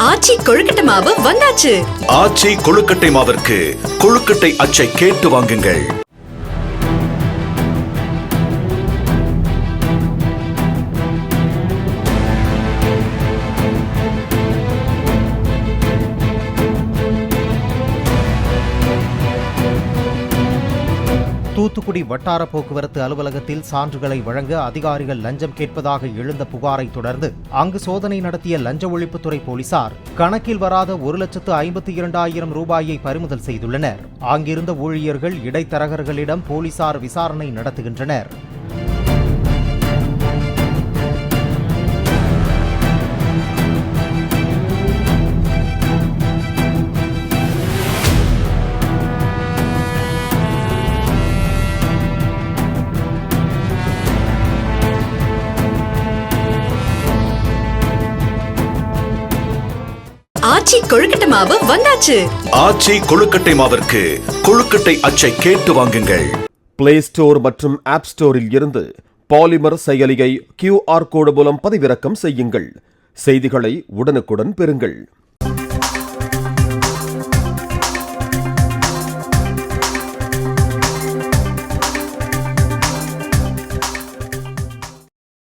ஆச்சி கொழுக்கட்டை மாவு வந்தாச்சு. ஆச்சி கொழுக்கட்டை மாவிற்கு கொழுக்கட்டை அச்சை கேட்டு வாங்குங்கள். தூத்துக்குடி வட்டார போக்குவரத்து அலுவலகத்தில் சான்றுகளை வழங்க அதிகாரிகள் லஞ்சம் கேட்பதாக எழுந்த புகாரை தொடர்ந்து அங்கு சோதனை நடத்திய லஞ்ச ஒழிப்புத்துறை போலீசார் கணக்கில் வராத 1,52,000 ரூபாயை பறிமுதல் செய்துள்ளனர். அங்கிருந்த ஊழியர்கள் இடைத்தரகர்களிடம் போலீசார் விசாரணை நடத்துகின்றனர். ஆச்சி கொழுக்கட்டை மாவு வந்தாச்சு. ஆச்சி கொழுக்கட்டை மாவிற்கு கொழுக்கட்டை அச்சை கேட்டு வாங்குங்கள். பிளே ஸ்டோர் மற்றும் ஆப் ஸ்டோரில் இருந்து பாலிமர் செயலியை QR கோடு மூலம் பதிவிறக்கம் செய்யுங்கள். செய்திகளை உடனுக்குடன் பெறுங்கள்.